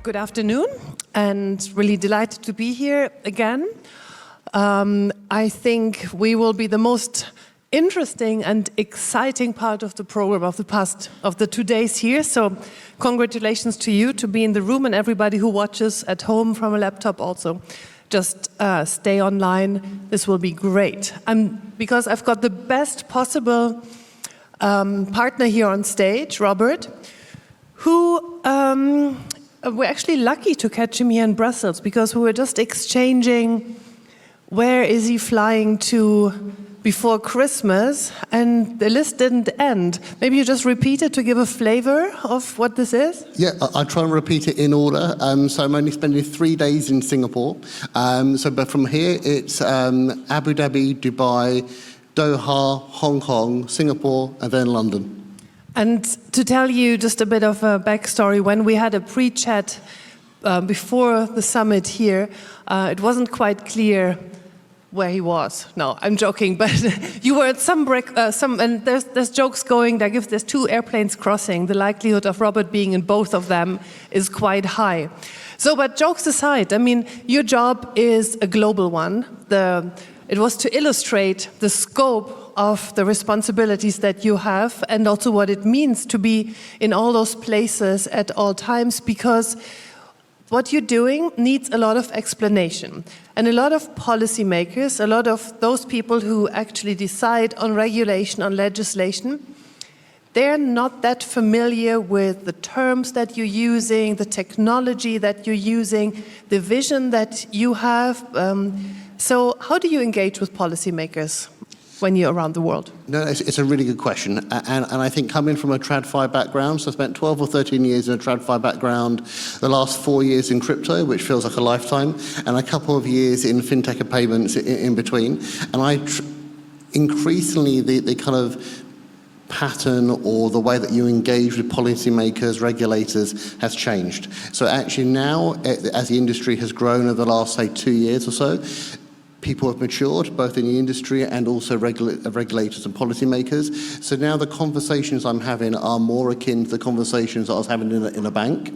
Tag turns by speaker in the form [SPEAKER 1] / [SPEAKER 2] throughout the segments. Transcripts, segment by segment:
[SPEAKER 1] Good afternoon, and really delighted to be here again. I think we will be the most interesting and exciting part of the program of the 2 days here. So congratulations to you to be in the room, and everybody who watches at home from a laptop also. Just stay online. This will be great. Because I've got the best possible partner here on stage, Robert, who we're actually lucky to catch him here in Brussels, because we were just exchanging where is he flying to before Christmas, and the list didn't end. Maybe you just repeat it to give a flavor of what this is?
[SPEAKER 2] Yeah, I'll try and repeat it in order. So I'm only spending 3 days in Singapore. But from here, it's Abu Dhabi, Dubai, Doha, Hong Kong, Singapore, and then London.
[SPEAKER 1] And to tell you just a bit of a backstory, when we had a pre-chat before the summit here, it wasn't quite clear where he was. No, I'm joking, but you were at and there's jokes going, like if there's 2 airplanes crossing, the likelihood of Robert being in both of them is quite high. So, but jokes aside, I mean, your job is a global one. It was to illustrate the scope of the responsibilities that you have, and also what it means to be in all those places at all times, because what you're doing needs a lot of explanation. And a lot of policymakers, a lot of those people who actually decide on regulation, on legislation, they're not that familiar with the terms that you're using, the technology that you're using, the vision that you have. So how do you engage with policymakers when you're around the world?
[SPEAKER 2] No, it's a really good question. And I think coming from a TradFi background, so I spent 12 or 13 years in a TradFi background, the last 4 years in crypto, which feels like a lifetime, and a couple of years in fintech and payments in between. And increasingly, the kind of pattern or the way that you engage with policymakers, regulators has changed. So actually now, as the industry has grown over the last, say, 2 years or so, people have matured, both in the industry and also regulators and policymakers. So now the conversations I'm having are more akin to the conversations I was having in a bank,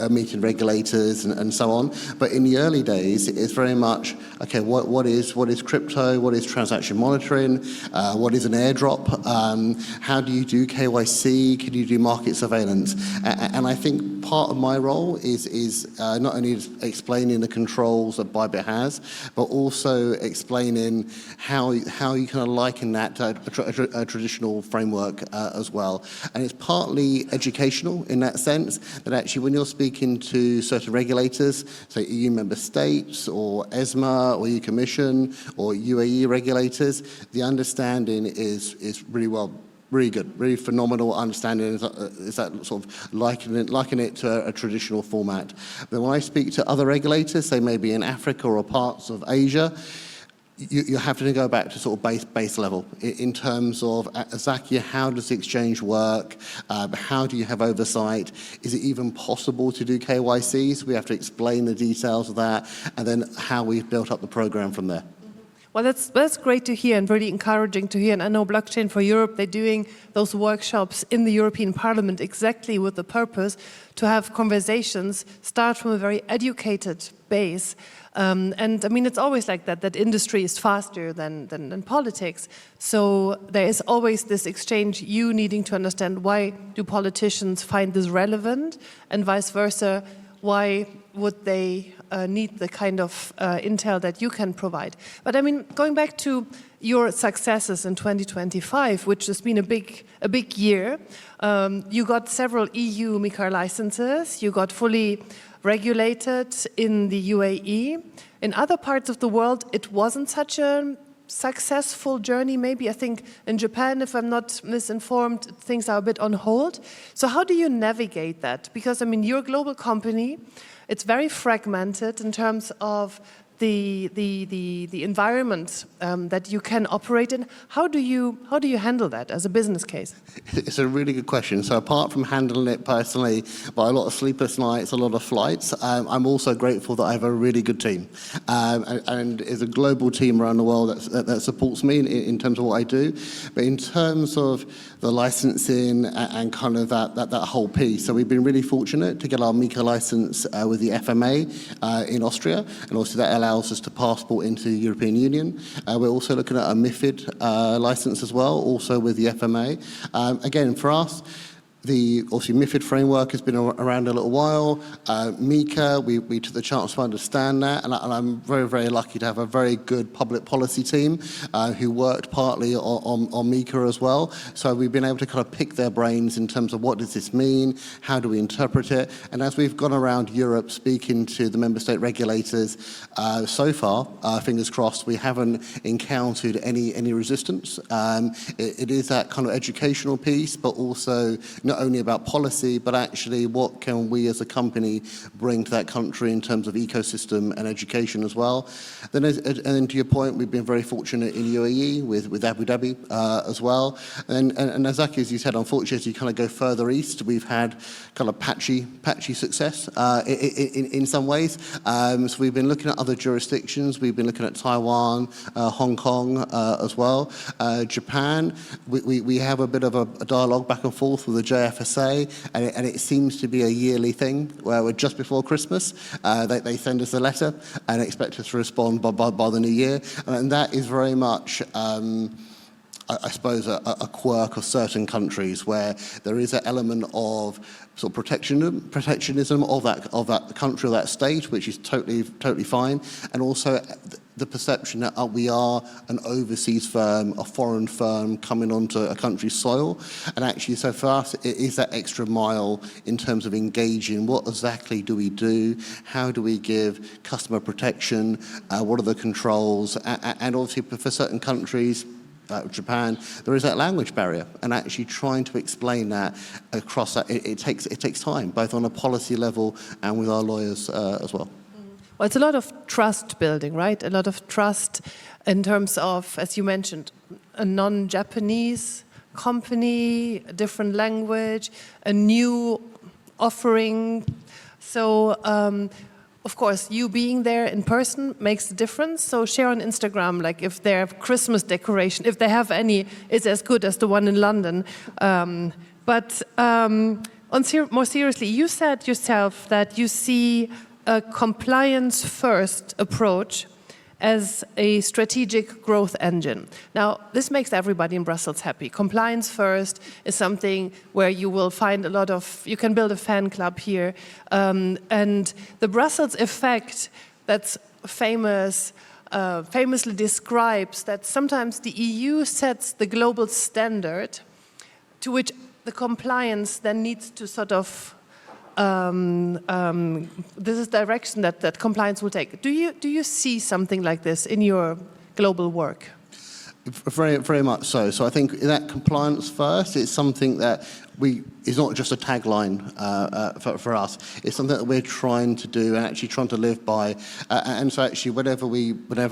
[SPEAKER 2] meeting regulators and so on. But in the early days, it's very much, okay, what is crypto? What is transaction monitoring? What is an airdrop? How do you do KYC? Can you do market surveillance? And I think part of my role is not only explaining the controls that Bybit has, but also explaining how you kind of liken that to a traditional framework as well. And it's partly educational in that sense, that actually when you're speaking to certain regulators, say EU member states or ESMA or EU Commission or UAE regulators, the understanding is really good, really phenomenal understanding is that sort of liken it to a traditional format. But when I speak to other regulators, say maybe in Africa or parts of Asia, you have to go back to sort of base level in terms of, Zakia, how does the exchange work? How do you have oversight? Is it even possible to do KYC? So we have to explain the details of that, and then how we've built up the program from there.
[SPEAKER 1] Well, that's great to hear and really encouraging to hear. And I know Blockchain for Europe, they're doing those workshops in the European Parliament exactly with the purpose to have conversations start from a very educated base. And I mean, it's always like that industry is faster than politics. So there is always this exchange, you needing to understand why do politicians find this relevant, and vice versa, why would they need the kind of intel that you can provide. But I mean, going back to your successes in 2025, which has been a big year, you got several EU MiCAR licenses, you got fully regulated in the UAE. In other parts of the world, it wasn't such a successful journey, maybe. I think in Japan, if I'm not misinformed, things are a bit on hold. So how do you navigate that? Because, I mean, you're a global company. It's very fragmented in terms of the environment that you can operate in. How do you handle that as a business case?
[SPEAKER 2] It's a really good question. So apart from handling it personally by a lot of sleepless nights, a lot of flights, I'm also grateful that I have a really good team. And it's a global team around the world that supports me in terms of what I do. But in terms of the licensing and kind of that whole piece, so we've been really fortunate to get our MiCA license with the FMA in Austria, and also that allows us to passport into the European Union. We're also looking at a MiFID license as well, also with the FMA. Again, for us, the obviously MiFID framework has been around a little while. MiCA, we took the chance to understand that, and I'm very, very lucky to have a very good public policy team who worked partly on MiCA as well. So we've been able to kind of pick their brains in terms of what does this mean, how do we interpret it, and as we've gone around Europe speaking to the member state regulators, so far, fingers crossed, we haven't encountered any resistance. It is that kind of educational piece, but also not only about policy, but actually what can we as a company bring to that country in terms of ecosystem and education as well. And then to your point, we've been very fortunate in UAE with Abu Dhabi as well. And as Zaki, as you said, unfortunately, as you kind of go further east, we've had kind of patchy success in some ways. So we've been looking at other jurisdictions. We've been looking at Taiwan, Hong Kong as well. Japan, we have a bit of a dialogue back and forth with the JFSA, and it seems to be a yearly thing where we're just before Christmas, they send us a letter and expect us to respond by the new year. And that is very much, I suppose, a quirk of certain countries where there is an element of sort of protectionism of that country or that state, which is totally fine, and also the perception that we are an overseas firm, a foreign firm coming onto a country's soil. And actually, so for us, it is that extra mile in terms of engaging. What exactly do we do? How do we give customer protection? What are the controls? And obviously, for certain countries, Japan, there is that language barrier, and actually trying to explain that across that, it takes time, both on a policy level and with our lawyers as well.
[SPEAKER 1] Well, it's a lot of trust building, right? A lot of trust in terms of, as you mentioned, a non-Japanese company, a different language, a new offering. So, of course, you being there in person makes a difference. So share on Instagram, like if their Christmas decoration, if they have any, is as good as the one in London. But more seriously, you said yourself that you see a compliance-first approach as a strategic growth engine. Now, this makes everybody in Brussels happy. Compliance first is something where you will find a lot of, you can build a fan club here. And the Brussels effect that's famously describes that sometimes the EU sets the global standard to which the compliance then needs to sort of this is the direction that compliance will take. Do you see something like this in your global work?
[SPEAKER 2] Very, very much so. So I think that compliance first is something that is not just a tagline for us. It's something that we're trying to do and actually trying to live by. And so actually, whenever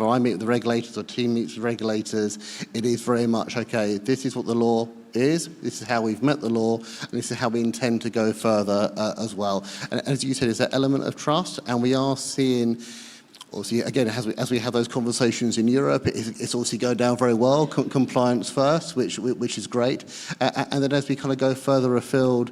[SPEAKER 2] I meet with the regulators or team meets with regulators, it is very much, okay, this is what the law is, this is how we've met the law, and this is how we intend to go further as well. And as you said, it's that element of trust, and we are seeing, obviously, again, as we have those conversations in Europe, it's obviously going down very well, compliance first, which is great. And then as we kind of go further afield,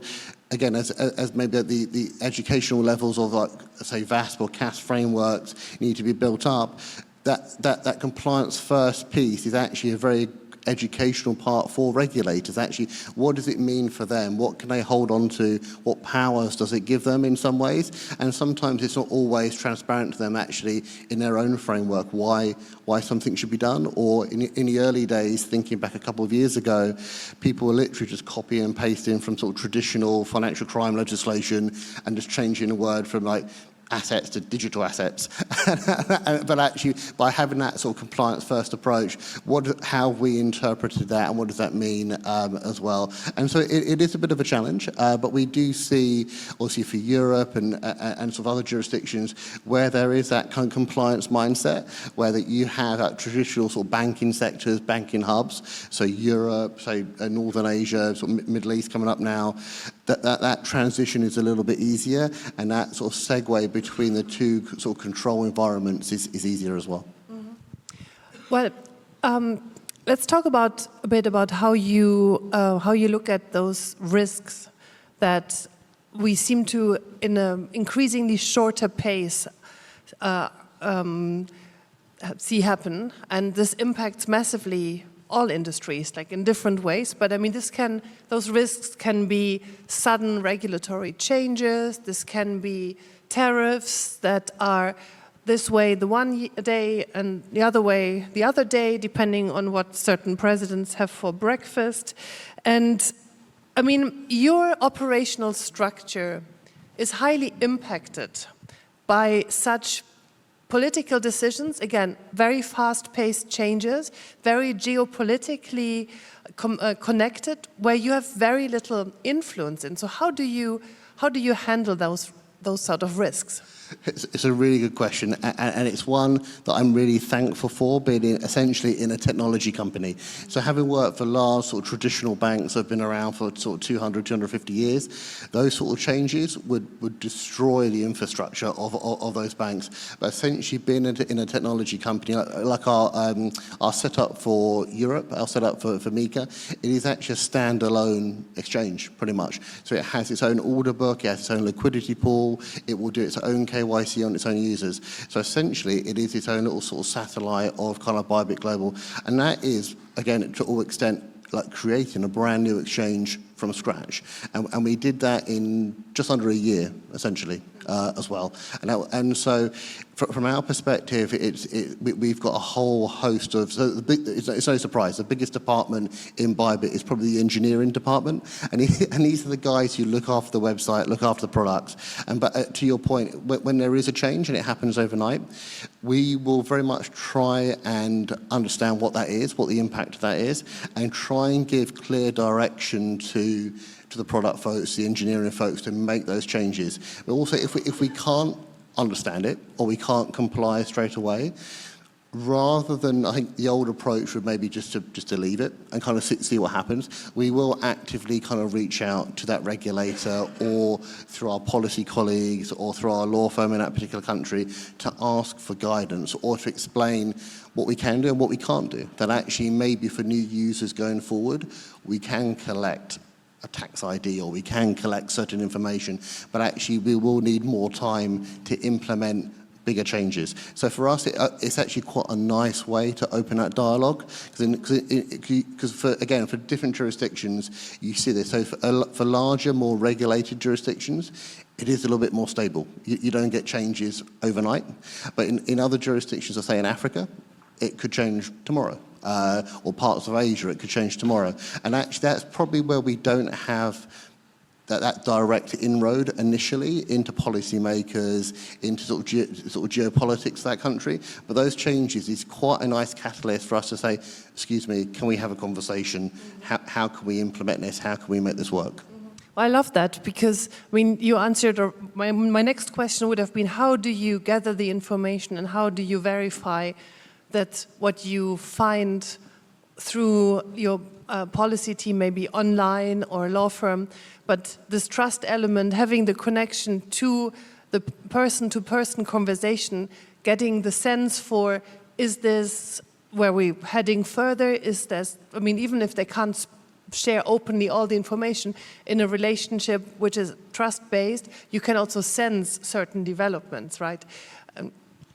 [SPEAKER 2] again, as maybe at the educational levels of, like, say, VASP or CAS frameworks need to be built up, that compliance first piece is actually a very educational part for regulators. Actually, what does it mean for them? What can they hold on to? What powers does it give them in some ways? And sometimes it's not always transparent to them actually in their own framework why something should be done. Or in the early days, thinking back a couple of years ago, people were literally just copying and pasting from sort of traditional financial crime legislation and just changing a word from like assets to digital assets. But actually, by having that sort of compliance-first approach, how we interpreted that and what does that mean as well. And so it is a bit of a challenge, but we do see, obviously for Europe and sort of other jurisdictions, where there is that kind of compliance mindset, where that you have that traditional sort of banking sectors, banking hubs, so Europe, say Northern Asia, sort of Middle East coming up now, that transition is a little bit easier, and that sort of segue between the two sort of control environments is easier as well.
[SPEAKER 1] Mm-hmm. Well, let's talk a bit about how you look at those risks that we seem to, in an increasingly shorter pace, see happen, and this impacts massively all industries, like in different ways. But I mean, those risks can be sudden regulatory changes. This can be tariffs that are this way the one day and the other way the other day, depending on what certain presidents have for breakfast. And I mean, your operational structure is highly impacted by such political decisions, again, very fast-paced changes, very geopolitically connected, where you have very little influence in. So how do you handle those sort of risks?
[SPEAKER 2] It's a really good question, and it's one that I'm really thankful for, being essentially in a technology company. So having worked for large sort of traditional banks that have been around for sort of 200, 250 years, those sort of changes would destroy the infrastructure of those banks. But essentially being in a technology company, like our setup for Europe, our setup for MiCA, it is actually a standalone exchange, pretty much. So it has its own order book, it has its own liquidity pool, it will do its own KYC on its own users. So essentially, it is its own little sort of satellite of kind of Bybit Global. And that is, again, to all extent, like creating a brand new exchange from scratch. And we did that in just under a year, essentially, as well. And so from our perspective, we've got a whole host of, so it's no surprise, the biggest department in Bybit is probably the engineering department. And these are the guys who look after the website, look after the products. But to your point, when there is a change and it happens overnight, we will very much try and understand what that is, what the impact of that is, and try and give clear direction to the product folks, the engineering folks, to make those changes. But also, if we can't understand it or we can't comply straight away, rather than, I think the old approach would maybe just to leave it and kind of see what happens, we will actively kind of reach out to that regulator or through our policy colleagues or through our law firm in that particular country to ask for guidance or to explain what we can do and what we can't do. That actually maybe for new users going forward, we can collect a tax ID or we can collect certain information, but actually we will need more time to implement bigger changes. So for us, it's actually quite a nice way to open that dialogue, because for different jurisdictions, you see this. So for larger, more regulated jurisdictions, it is a little bit more stable. You don't get changes overnight. But in other jurisdictions, say in Africa, it could change tomorrow. Or parts of Asia, it could change tomorrow. And actually, that's probably where we don't have that direct inroad initially into policymakers, into sort of geopolitics of that country. But those changes is quite a nice catalyst for us to say, excuse me, can we have a conversation? How can we implement this? How can we make this work?
[SPEAKER 1] Well, I love that, because I mean, you answered, or my next question would have been, how do you gather the information and how do you verify that what you find through your policy team, maybe online or law firm, but this trust element, having the connection to the person-to-person conversation, getting the sense for, is this where we're heading further? Is this, I mean, even if they can't share openly all the information, in a relationship which is trust-based, you can also sense certain developments, right?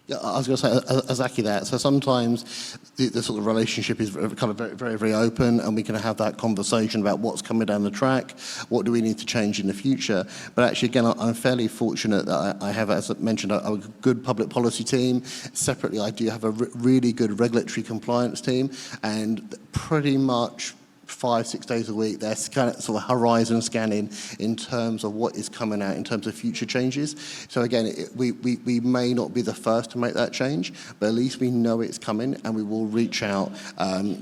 [SPEAKER 2] Yeah, I was going to say exactly that. So sometimes the sort of relationship is kind of very, very, very open, and we can have that conversation about what's coming down the track, what do we need to change in the future. But actually, again, I'm fairly fortunate that I have, as I mentioned, a good public policy team. Separately, I do have a really good regulatory compliance team, and pretty much 5-6 days a week, they're kind of sort of horizon scanning in terms of what is coming out in terms of future changes. So again, we may not be the first to make that change, but at least we know it's coming, and we will reach out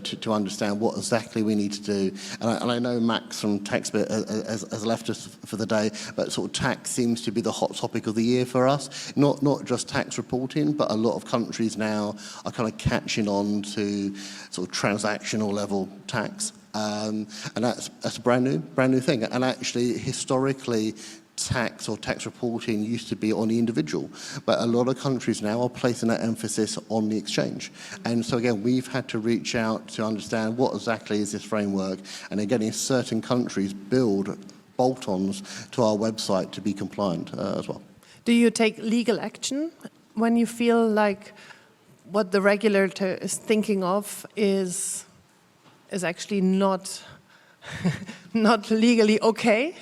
[SPEAKER 2] to understand what exactly we need to do. And I know Max from TaxBit has left us for the day, but sort of tax seems to be the hot topic of the year for us. Not just tax reporting, but a lot of countries now are kind of catching on to sort of transactional level tax. And that's a brand new thing. And actually, historically, tax or tax reporting used to be on the individual, but a lot of countries now are placing that emphasis on the exchange. And so again, we've had to reach out to understand what exactly is this framework, and again, in certain countries, build bolt-ons to our website to be compliant as well.
[SPEAKER 1] Do you take legal action when you feel like what the regulator is thinking of is actually not legally okay?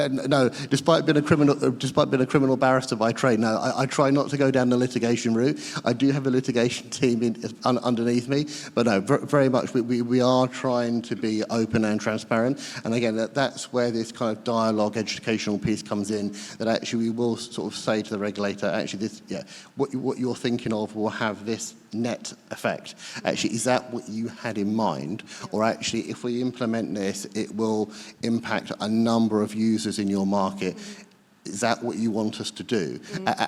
[SPEAKER 2] No, despite being a criminal barrister by trade, no, I try not to go down the litigation route. I do have a litigation team underneath me, but no, very much we are trying to be open and transparent. And again, that's where this kind of dialogue, educational piece comes in. That actually we will sort of say to the regulator, actually, what you're thinking of will have this net effect. Actually, is that what you had in mind? Or actually, if we implement this, it will impact a number of users in your market. Is that what you want us to do?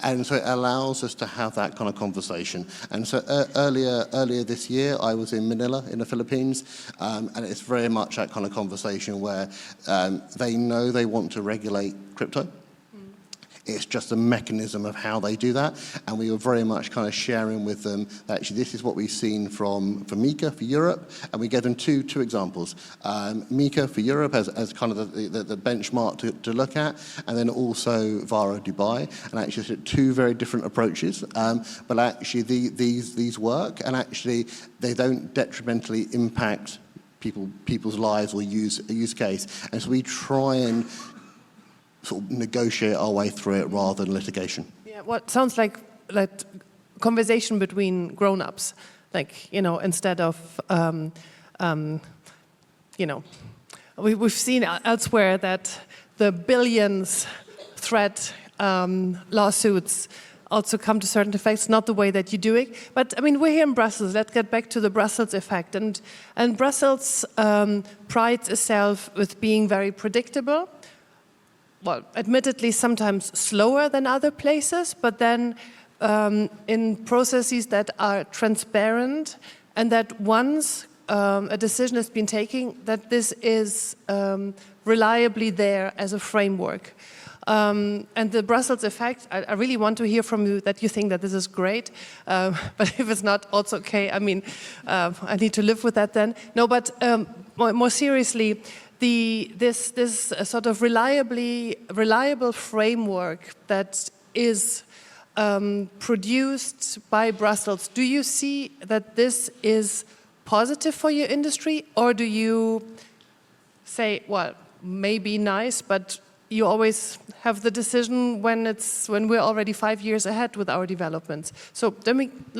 [SPEAKER 2] And so it allows us to have that kind of conversation. And so earlier this year, I was in Manila in the Philippines, and it's very much that kind of conversation where they know they want to regulate crypto. It's just a mechanism of how they do that, and we were very much kind of sharing with them that actually this is what we've seen from MiCA for Europe, and we gave them two examples. MiCA for Europe as kind of the benchmark to look at, and then also Varo Dubai, and actually two very different approaches, but actually these work, and actually they don't detrimentally impact people's lives or use case, and so we try and sort of negotiate our way through it rather than litigation.
[SPEAKER 1] Yeah, what sounds like conversation between grown-ups, like, you know, instead of, you know, we've seen elsewhere that the billions threat lawsuits also come to certain effects, not the way that you do it. But I mean, we're here in Brussels. Let's get back to the Brussels effect. And Brussels prides itself with being very predictable. Well, admittedly, sometimes slower than other places, but then in processes that are transparent, and that once a decision has been taken, that this is reliably there as a framework. And the Brussels effect, I really want to hear from you that you think that this is great, but if it's not, also okay. I mean, I need to live with that then. No, but more seriously, this sort of reliable framework that is produced by Brussels, do you see that this is positive for your industry, or do you say, well, maybe nice, but you always have the decision when we're already 5 years ahead with our developments? So let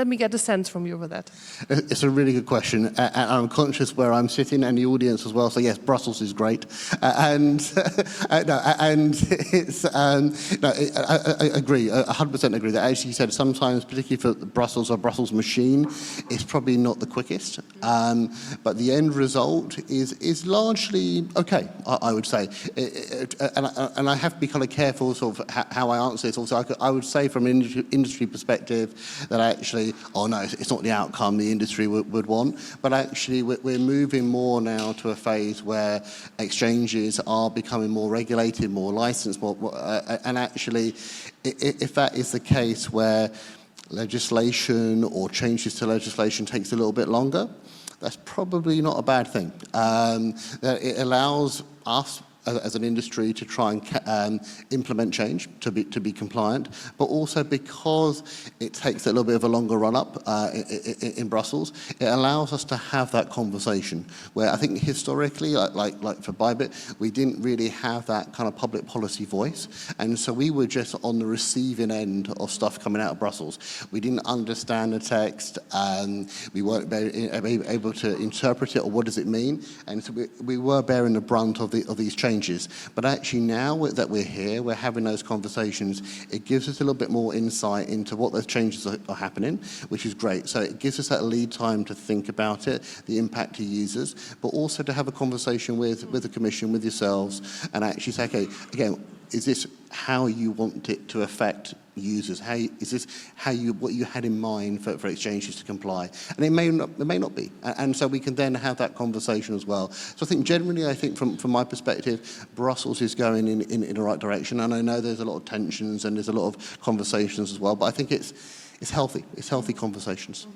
[SPEAKER 1] me get a sense from you over that.
[SPEAKER 2] It's a really good question, and I'm conscious where I'm sitting and the audience as well. So yes, Brussels is great, and it's I agree, 100% agree that, as you said, sometimes, particularly for Brussels or Brussels machine, it's probably not the quickest, but the end result is largely okay, I would say. And I have to be kind of careful sort of how I answer this. Also, I would say from an industry perspective that actually, oh no, it's not the outcome the industry would want. But actually, we're moving more now to a phase where exchanges are becoming more regulated, more licensed, and actually, if that is the case where legislation or changes to legislation takes a little bit longer, that's probably not a bad thing. That it allows us as an industry to try and implement change, to be compliant, but also because it takes a little bit of a longer run-up in Brussels, it allows us to have that conversation, where I think historically, like for Bybit, we didn't really have that kind of public policy voice, and so we were just on the receiving end of stuff coming out of Brussels. We didn't understand the text, we weren't able to interpret it, or what does it mean, and so we were bearing the brunt of these changes. But actually now that we're here, we're having those conversations, it gives us a little bit more insight into what those changes are happening, which is great. So it gives us that lead time to think about it, the impact to users, but also to have a conversation with the Commission, with yourselves, and actually say, okay, again, is this how you want it to affect users? Is this what you had in mind for exchanges to comply? And it may not be. And so we can then have that conversation as well. So I think generally, from my perspective, Brussels is going in the right direction. And I know there's a lot of tensions and there's a lot of conversations as well, but I think it's healthy. It's healthy conversations.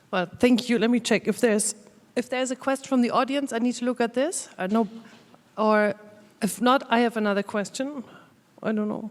[SPEAKER 1] Well, thank you. Let me check if there's a question from the audience. I need to look at this. No, or if not, I have another question. I don't know.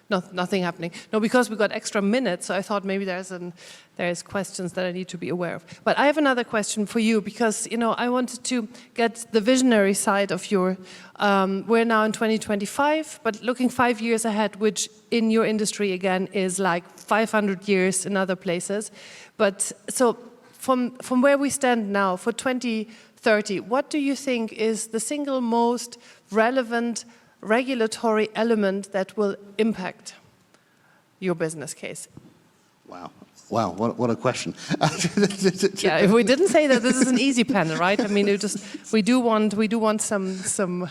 [SPEAKER 1] No, nothing happening. No, because we got extra minutes, so I thought maybe there's questions that I need to be aware of. But I have another question for you, because I wanted to get the visionary side of your. We're now in 2025, but looking 5 years ahead, which in your industry again is like 500 years in other places. But so from where we stand now for 2030, what do you think is the single most relevant regulatory element that will impact your business case?
[SPEAKER 2] Wow, what a question.
[SPEAKER 1] Yeah, if we didn't say that this is an easy panel, right? I mean, we do want some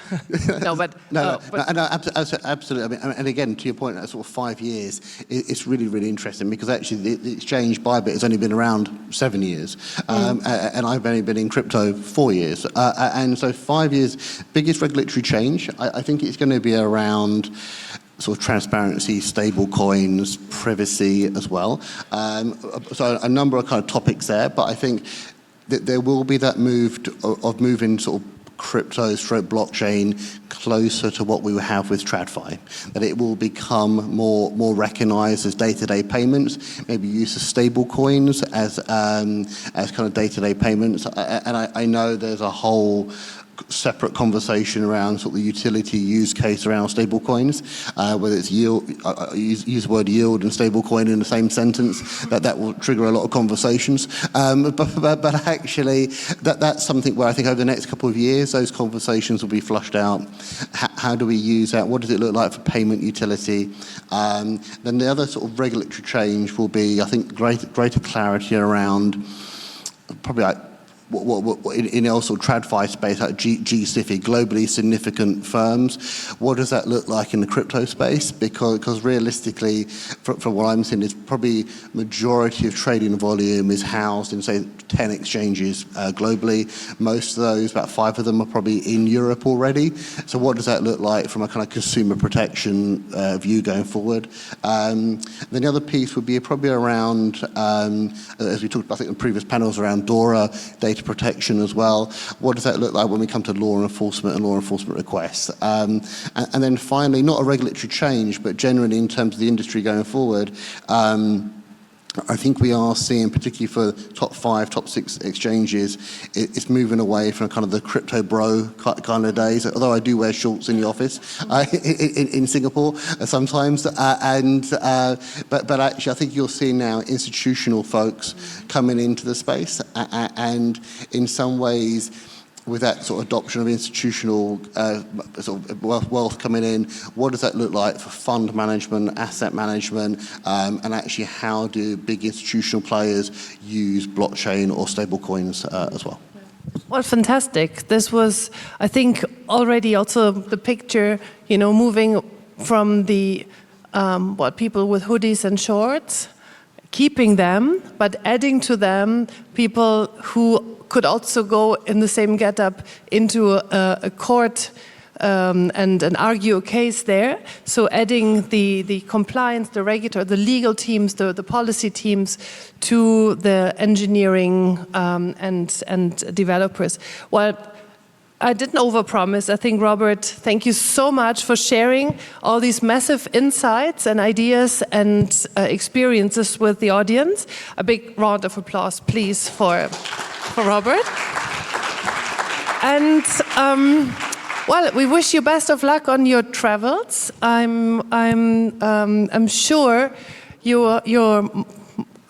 [SPEAKER 1] no, but
[SPEAKER 2] absolutely. I mean, and again, to your point, that sort of 5 years, it's really, really interesting, because actually the exchange Bybit has only been around 7 years, and I've only been in crypto 4 years, and so 5 years, biggest regulatory change, I think it's going to be around sort of transparency, stable coins, privacy as well. So a number of kind of topics there, but I think that there will be that move of moving sort of crypto stroke blockchain closer to what we have with TradFi, that it will become more recognized as day-to-day payments, maybe use of stable coins as kind of day-to-day payments. And I know there's a whole separate conversation around sort of the utility use case around stable coins, whether it's yield, use the word yield and stable coin in the same sentence, that will trigger a lot of conversations. But actually, that's something where I think over the next couple of years, those conversations will be flushed out. How do we use that? What does it look like for payment utility? Then the other sort of regulatory change will be, I think, greater clarity around probably like what in also TradFi space, like GSIFI, globally significant firms. What does that look like in the crypto space? Because realistically, from what I'm seeing, is probably majority of trading volume is housed in, say, 10 exchanges globally. Most of those, about 5 of them, are probably in Europe already. So what does that look like from a kind of consumer protection view going forward? Then the other piece would be probably around, as we talked about, I think, in previous panels, around DORA, data protection as well. What does that look like when we come to law enforcement and law enforcement requests? And then finally, not a regulatory change, but generally in terms of the industry going forward, I think we are seeing, particularly for top 5, top 6 exchanges, it's moving away from kind of the crypto bro kind of days, although I do wear shorts in the office in Singapore sometimes. But actually, I think you'll see now institutional folks coming into the space, and in some ways, with that sort of adoption of institutional sort of wealth coming in, what does that look like for fund management, asset management, and actually how do big institutional players use blockchain or stable coins as well?
[SPEAKER 1] Well, fantastic. This was, I think, already also the picture, moving from the people with hoodies and shorts, keeping them, but adding to them people who could also go in the same getup into a court and argue a case there. So adding the compliance, the regulator, the legal teams, the policy teams to the engineering and developers. Well, I didn't overpromise. I think, Robert, thank you so much for sharing all these massive insights and ideas and experiences with the audience. A big round of applause, please, for Robert. And well, we wish you best of luck on your travels. I'm sure your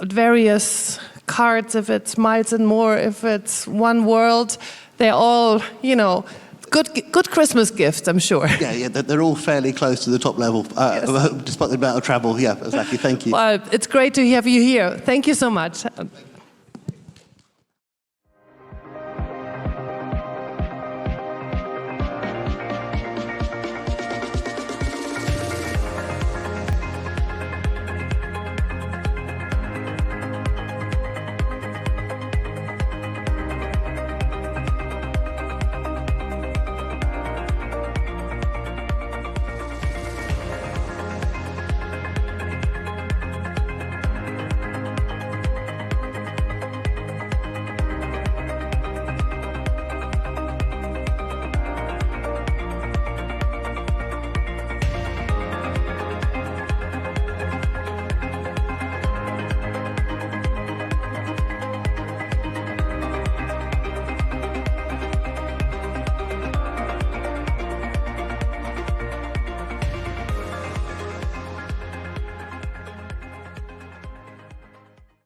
[SPEAKER 1] various cards, if it's miles and more, if it's One World, they're all, you know, good Christmas gifts, I'm sure.
[SPEAKER 2] Yeah, they're all fairly close to the top level,
[SPEAKER 1] yes.
[SPEAKER 2] despite the amount of travel. Yeah, exactly. Thank you.
[SPEAKER 1] Well, it's great to have you here. Thank you so much.